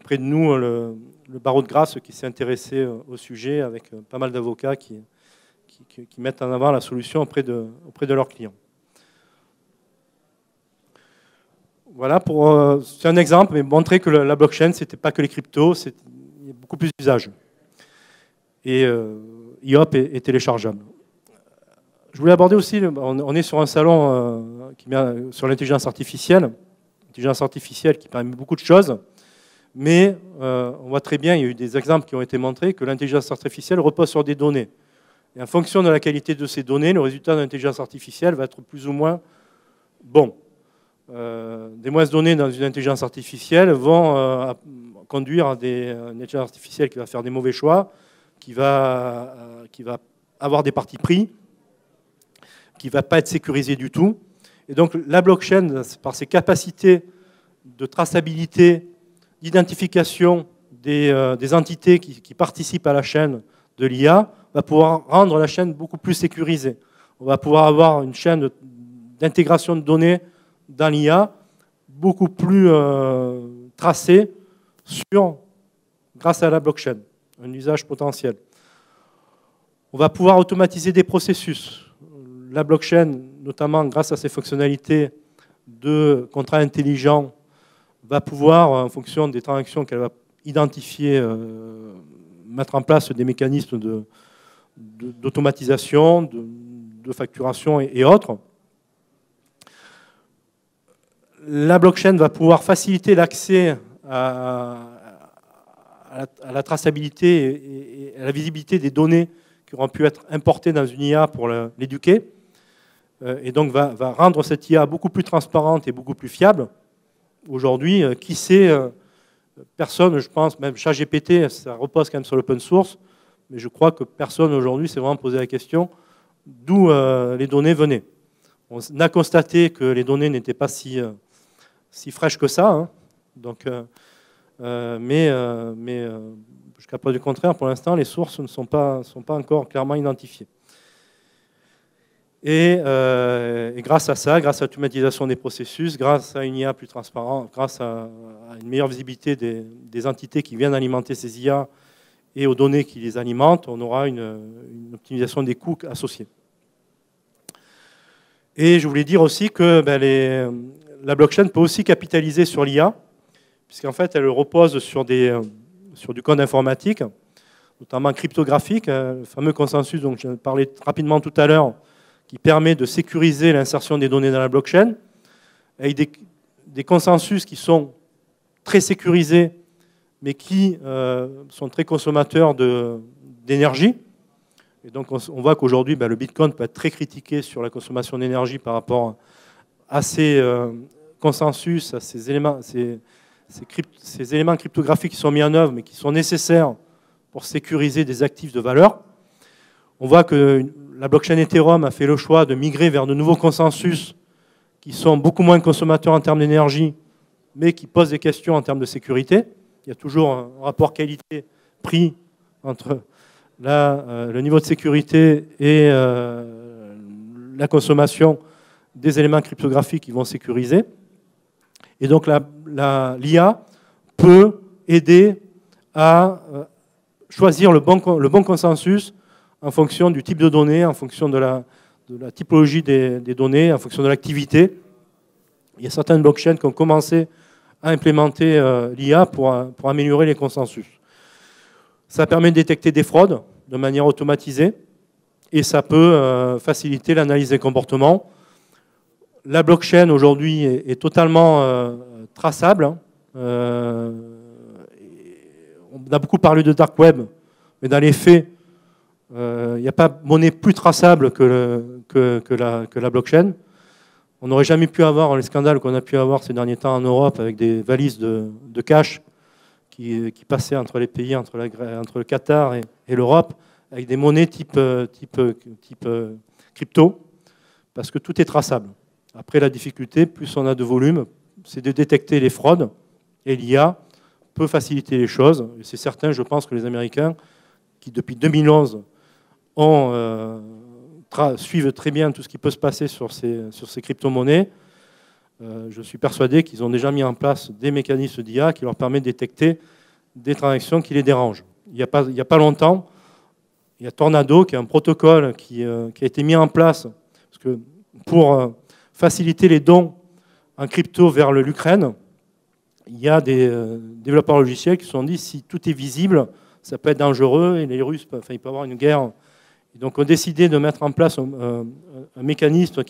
près de nous le barreau de Grasse qui s'est intéressé au sujet avec pas mal d'avocats qui mettent en avant la solution auprès de leurs clients. Voilà, c'est un exemple, mais montrer que la blockchain, ce n'était pas que les cryptos, il y a beaucoup plus d'usages. Et IOP est téléchargeable. Je voulais aborder aussi, on est sur un salon sur l'intelligence artificielle qui permet beaucoup de choses, mais on voit très bien, il y a eu des exemples qui ont été montrés, que l'intelligence artificielle repose sur des données. Et en fonction de la qualité de ces données, le résultat de l'intelligence artificielle va être plus ou moins bon. Des mauvaises données dans une intelligence artificielle vont conduire à une intelligence artificielle qui va faire des mauvais choix, qui va avoir des partis pris, qui ne va pas être sécurisée du tout. Et donc la blockchain, par ses capacités de traçabilité, d'identification des entités qui participent à la chaîne de l'IA, va pouvoir rendre la chaîne beaucoup plus sécurisée. On va pouvoir avoir une chaîne d'intégration de données dans l'IA beaucoup plus tracée grâce à la blockchain, un usage potentiel. On va pouvoir automatiser des processus. La blockchain, notamment grâce à ses fonctionnalités de contrat intelligent, va pouvoir, en fonction des transactions qu'elle va identifier, mettre en place des mécanismes d'automatisation, de facturation et autres. La blockchain va pouvoir faciliter l'accès à la traçabilité et à la visibilité des données qui auront pu être importées dans une IA pour l'éduquer, et donc va rendre cette IA beaucoup plus transparente et beaucoup plus fiable. Aujourd'hui, qui sait, personne, je pense, même ChatGPT, ça repose quand même sur l'open source, mais je crois que personne aujourd'hui s'est vraiment posé la question d'où les données venaient. On a constaté que les données n'étaient pas si fraîches que ça, hein. Donc, mais jusqu'à preuve du contraire, pour l'instant, les sources ne sont pas encore clairement identifiées. Et grâce à ça, grâce à l'automatisation des processus, grâce à une IA plus transparente, grâce à une meilleure visibilité des entités qui viennent alimenter ces IA et aux données qui les alimentent, on aura une optimisation des coûts associés. Et je voulais dire aussi que la blockchain peut aussi capitaliser sur l'IA, puisqu'en fait elle repose sur du code informatique, notamment cryptographique, le fameux consensus dont je parlais rapidement tout à l'heure, qui permet de sécuriser l'insertion des données dans la blockchain, avec des consensus qui sont très sécurisés, mais qui sont très consommateurs d'énergie. Et donc on voit qu'aujourd'hui, le Bitcoin peut être très critiqué sur la consommation d'énergie par rapport à ces consensus, à ces éléments cryptographiques qui sont mis en œuvre, mais qui sont nécessaires pour sécuriser des actifs de valeur. On voit que la blockchain Ethereum a fait le choix de migrer vers de nouveaux consensus qui sont beaucoup moins consommateurs en termes d'énergie, mais qui posent des questions en termes de sécurité. Il y a toujours un rapport qualité-prix entre le niveau de sécurité et la consommation des éléments cryptographiques qui vont sécuriser. Et donc l'IA peut aider à choisir le bon consensus en fonction du type de données, en fonction de la typologie des données, en fonction de l'activité. Il y a certaines blockchains qui ont commencé à implémenter l'IA pour améliorer les consensus. Ça permet de détecter des fraudes de manière automatisée et ça peut faciliter l'analyse des comportements. La blockchain aujourd'hui est totalement traçable. On a beaucoup parlé de dark web, mais dans les faits, il n'y a pas de monnaie plus traçable que la blockchain. On n'aurait jamais pu avoir les scandales qu'on a pu avoir ces derniers temps en Europe avec des valises de cash qui passaient entre les pays, entre le Qatar et l'Europe, avec des monnaies type crypto, parce que tout est traçable. Après, la difficulté, plus on a de volume, c'est de détecter les fraudes, et l'IA peut faciliter les choses. Et c'est certain, je pense que les Américains, qui depuis 2011 suivent très bien tout ce qui peut se passer sur ces crypto-monnaies, je suis persuadé qu'ils ont déjà mis en place des mécanismes d'IA qui leur permettent de détecter des transactions qui les dérangent. Il n'y a pas longtemps, il y a Tornado, qui est un protocole qui a été mis en place parce que pour faciliter les dons en crypto vers l'Ukraine. Il y a des développeurs logiciels qui se sont dit si tout est visible, ça peut être dangereux et les Russes, il peut y avoir une guerre. Et donc on a décidé de mettre en place un mécanisme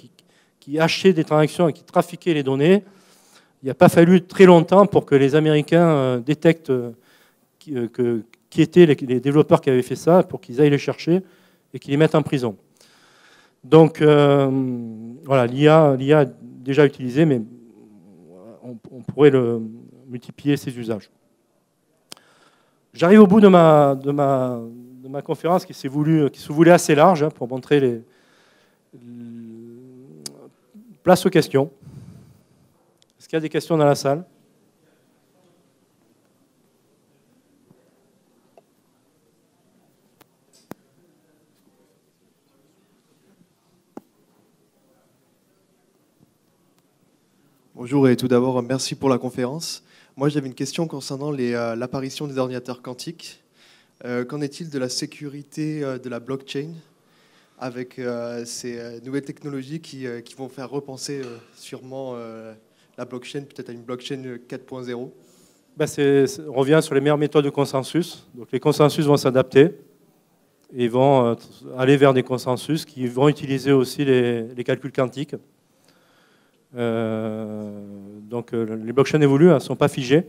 qui achetait des transactions et qui trafiquait les données. Il n'a pas fallu très longtemps pour que les Américains détectent qui étaient les développeurs qui avaient fait ça, pour qu'ils aillent les chercher et qu'ils les mettent en prison. Donc voilà, l'IA est déjà utilisée, mais on pourrait multiplier ses usages. J'arrive au bout de ma conférence qui se voulait assez large pour montrer place aux questions. Est-ce qu'il y a des questions dans la salle ? Bonjour et tout d'abord, merci pour la conférence. Moi, j'avais une question concernant l'apparition des ordinateurs quantiques. Qu'en est-il de la sécurité de la blockchain avec ces nouvelles technologies qui vont faire repenser sûrement la blockchain, peut-être à une blockchain 4.0 ? On revient sur les meilleures méthodes de consensus. Donc les consensus vont s'adapter et vont aller vers des consensus qui vont utiliser aussi les calculs quantiques. Donc les blockchains évoluent, elles ne sont pas figées.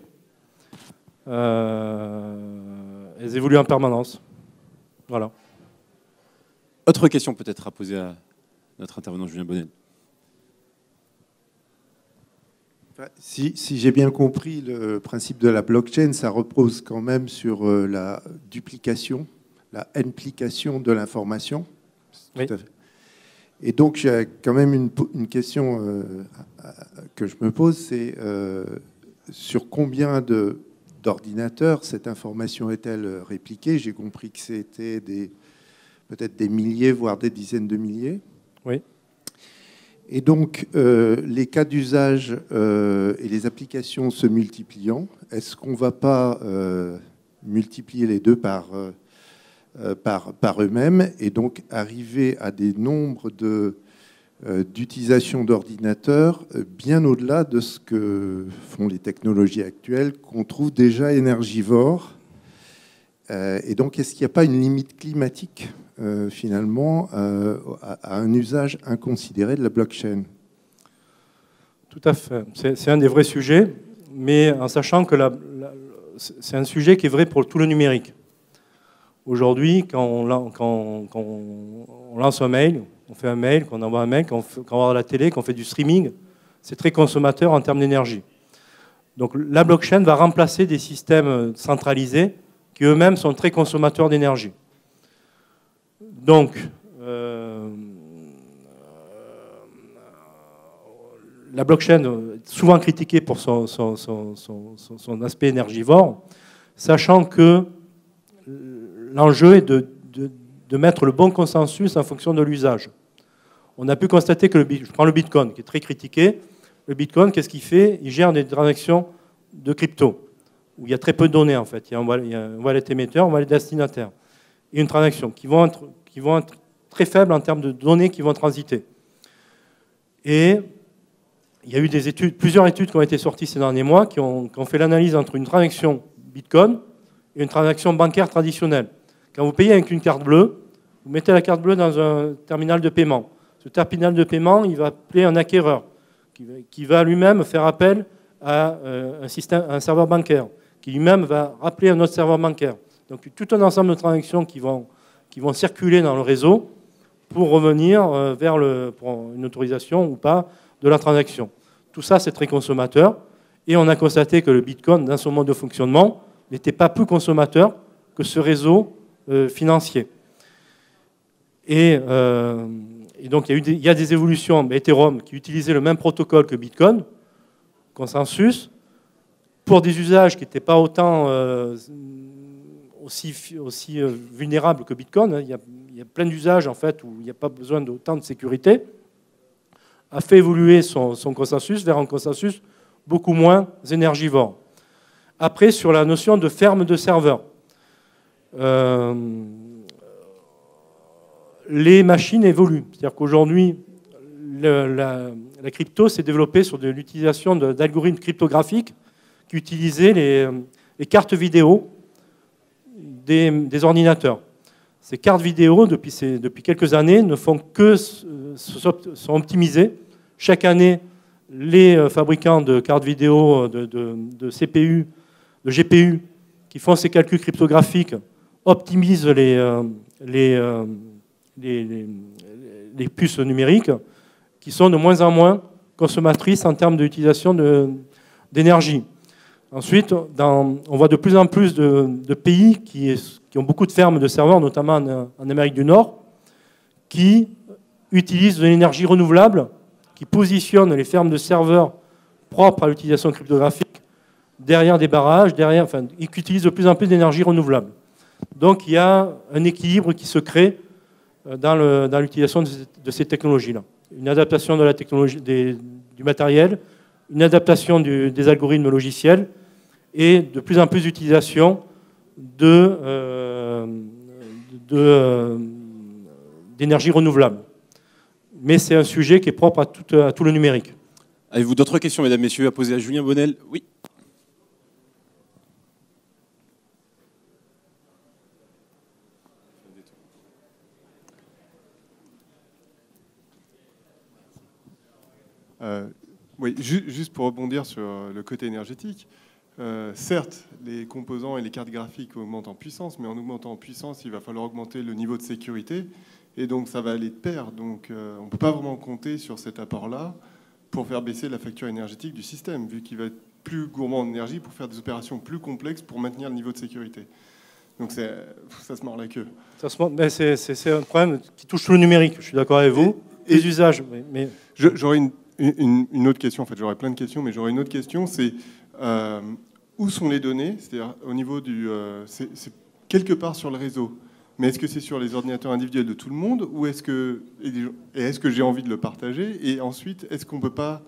Elles évoluent en permanence. Voilà. Autre question peut-être à poser à notre intervenant Julien Bonnel. Si j'ai bien compris, le principe de la blockchain, ça repose quand même sur la duplication, la implication de l'information. Oui. Tout à fait. Et donc, j'ai quand même une question que je me pose, c'est sur combien d'ordinateurs cette information est-elle répliquée ? J'ai compris que c'était peut-être des milliers, voire des dizaines de milliers. Oui. Et donc, les cas d'usage et les applications se multipliant, est-ce qu'on ne va pas multiplier les deux par eux-mêmes et donc arriver à des nombres d'utilisation d'ordinateurs bien au-delà de ce que font les technologies actuelles, qu'on trouve déjà énergivores. Et donc, est-ce qu'il n'y a pas une limite climatique, finalement, à un usage inconsidéré de la blockchain ? Tout à fait. C'est un des vrais sujets, mais en sachant que c'est un sujet qui est vrai pour tout le numérique. Aujourd'hui, quand on lance un mail, on fait un mail, qu'on envoie un mail, qu'on regarde la télé, qu'on fait du streaming, c'est très consommateur en termes d'énergie. Donc la blockchain va remplacer des systèmes centralisés qui eux-mêmes sont très consommateurs d'énergie. Donc, la blockchain est souvent critiquée pour son aspect énergivore, sachant que l'enjeu est de mettre le bon consensus en fonction de l'usage. On a pu constater que, je prends le Bitcoin, qui est très critiqué. Le Bitcoin, qu'est-ce qu'il fait? Il gère des transactions de crypto, où il y a très peu de données, en fait. Il y a un wallet émetteur, un wallet destinataire, et une transaction qui vont être très faibles en termes de données qui vont transiter. Et il y a eu plusieurs études qui ont été sorties ces derniers mois, qui ont fait l'analyse entre une transaction Bitcoin et une transaction bancaire traditionnelle. Quand vous payez avec une carte bleue, vous mettez la carte bleue dans un terminal de paiement. Ce terminal de paiement, il va appeler un acquéreur, qui va lui-même faire appel à un serveur bancaire, qui lui-même va rappeler un autre serveur bancaire. Donc tout un ensemble de transactions qui vont circuler dans le réseau pour revenir pour une autorisation ou pas de la transaction. Tout ça, c'est très consommateur. Et on a constaté que le Bitcoin, dans son mode de fonctionnement, n'était pas plus consommateur que ce réseau financier. Et donc, il y a des évolutions. Ethereum, qui utilisait le même protocole que Bitcoin, consensus, pour des usages qui n'étaient pas autant aussi vulnérables que Bitcoin. Il y a plein d'usages, en fait, où il n'y a pas besoin d'autant de sécurité, a fait évoluer son consensus vers un consensus beaucoup moins énergivore. Après, sur la notion de ferme de serveurs, les machines évoluent. C'est-à-dire qu'aujourd'hui, la crypto s'est développée sur l'utilisation d'algorithmes cryptographiques qui utilisaient les cartes vidéo des ordinateurs. Ces cartes vidéo, depuis quelques années, ne font que sont optimisées. Chaque année, les fabricants de cartes vidéo, de CPU, de GPU, qui font ces calculs cryptographiques, optimisent les puces numériques, qui sont de moins en moins consommatrices en termes d'utilisation d'énergie. Ensuite, on voit de plus en plus de pays qui ont beaucoup de fermes de serveurs, notamment en Amérique du Nord, qui utilisent de l'énergie renouvelable, qui positionnent les fermes de serveurs propres à l'utilisation cryptographique derrière des barrages, et qui utilisent de plus en plus d'énergie renouvelable. Donc il y a un équilibre qui se crée dans l'utilisation de ces technologies-là. Une adaptation de la technologie, du matériel, une adaptation des algorithmes logiciels et de plus en plus d'utilisation d'énergie renouvelable. Mais c'est un sujet qui est propre à tout le numérique. Avez-vous d'autres questions, mesdames, messieurs, à poser à Julien Bonnel? Oui. Oui, juste pour rebondir sur le côté énergétique, certes, les composants et les cartes graphiques augmentent en puissance, mais en augmentant en puissance, il va falloir augmenter le niveau de sécurité, et donc ça va aller de pair. Donc on ne peut pas vraiment compter sur cet apport-là pour faire baisser la facture énergétique du système, vu qu'il va être plus gourmand en énergie pour faire des opérations plus complexes pour maintenir le niveau de sécurité. Donc ça se mord la queue. C'est un problème qui touche tout le numérique, je suis d'accord avec vous. Les usages, mais... J'aurais une autre question, en fait, j'aurais plein de questions, mais j'aurais une autre question, c'est où sont les données? C'est-à-dire au niveau c'est quelque part sur le réseau, mais est-ce que c'est sur les ordinateurs individuels de tout le monde, ou est-ce que j'ai envie de le partager? Et ensuite, est-ce qu'on peut pas,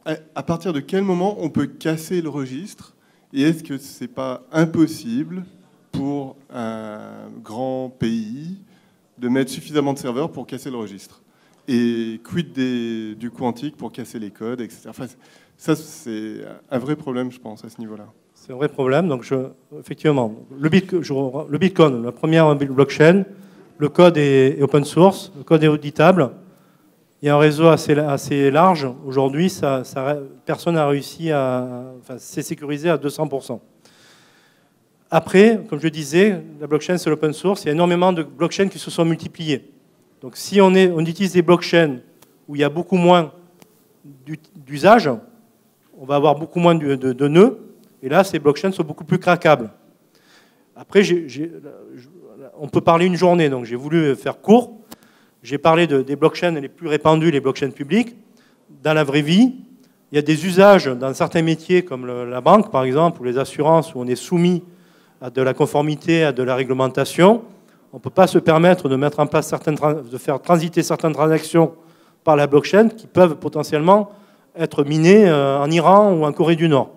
à partir de quel moment on peut casser le registre? Et est-ce que c'est pas impossible pour un grand pays de mettre suffisamment de serveurs pour casser le registre? Et quid du quantique pour casser les codes, etc. Enfin, ça, c'est un vrai problème, je pense, à ce niveau-là. C'est un vrai problème. Donc, effectivement, le Bitcoin, la première blockchain, le code est open source, le code est auditable. Il y a un réseau assez large. Aujourd'hui, personne n'a réussi c'est sécurisé à 200%. Après, comme je disais, la blockchain, c'est l'open source. Il y a énormément de blockchains qui se sont multipliées. Donc si on utilise des blockchains où il y a beaucoup moins d'usages, on va avoir beaucoup moins de nœuds, et là, ces blockchains sont beaucoup plus craquables. Après, on peut parler une journée, donc j'ai voulu faire court. J'ai parlé des blockchains les plus répandus, les blockchains publiques. Dans la vraie vie, il y a des usages dans certains métiers comme la banque, par exemple, ou les assurances, où on est soumis à de la conformité, à de la réglementation. On ne peut pas se permettre de mettre en place de faire transiter certaines transactions par la blockchain qui peuvent potentiellement être minées en Iran ou en Corée du Nord.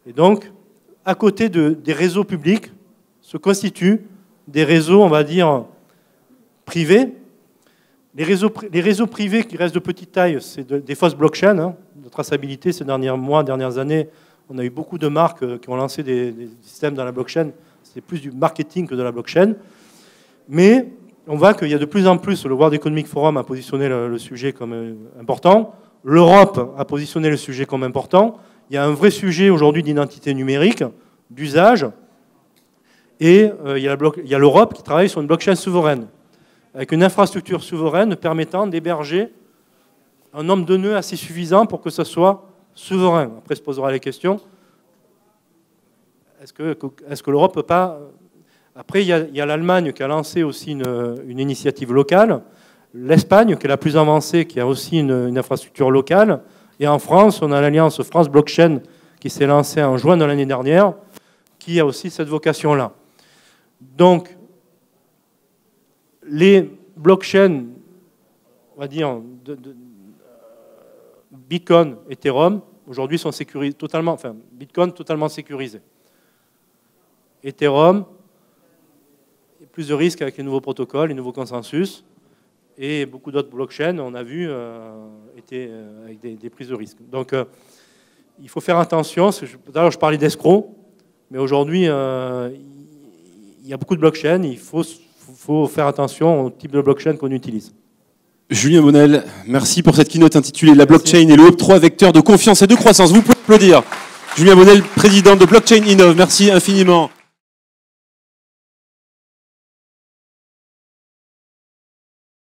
Et donc, à côté des réseaux publics, se constituent des réseaux, on va dire, privés. Les réseaux privés qui restent de petite taille, c'est des fausses blockchains, hein, de traçabilité. Ces derniers mois, dernières années, on a eu beaucoup de marques qui ont lancé des systèmes dans la blockchain. C'est plus du marketing que de la blockchain. Mais on voit qu'il y a de plus en plus, le World Economic Forum a positionné le sujet comme important, l'Europe a positionné le sujet comme important. Il y a un vrai sujet aujourd'hui d'identité numérique, d'usage, et il y a l'Europe qui travaille sur une blockchain souveraine, avec une infrastructure souveraine permettant d'héberger un nombre de nœuds assez suffisant pour que ce soit souverain. Après se posera la question, est-ce que l'Europe ne peut pas... Après, il y a l'Allemagne qui a lancé aussi une initiative locale, l'Espagne qui est la plus avancée, qui a aussi une infrastructure locale, et en France, on a l'alliance France Blockchain qui s'est lancée en juin de l'année dernière, qui a aussi cette vocation-là. Donc, les blockchains, on va dire, Bitcoin, Ethereum, aujourd'hui sont totalement, enfin, Bitcoin totalement sécurisé. Ethereum, il y a plus de risques avec les nouveaux protocoles, les nouveaux consensus, et beaucoup d'autres blockchains, on a vu, étaient avec des prises de risques. Donc, il faut faire attention. D'ailleurs, je parlais d'escrocs, mais aujourd'hui, il y a beaucoup de blockchains. Il faut faire attention au type de blockchain qu'on utilise. Julien Bonnel, merci pour cette keynote intitulée « La blockchain et le Web3, vecteur de confiance et de croissance ». Vous pouvez applaudir. Julien Bonnel, président de Blockchain Innov. Merci infiniment.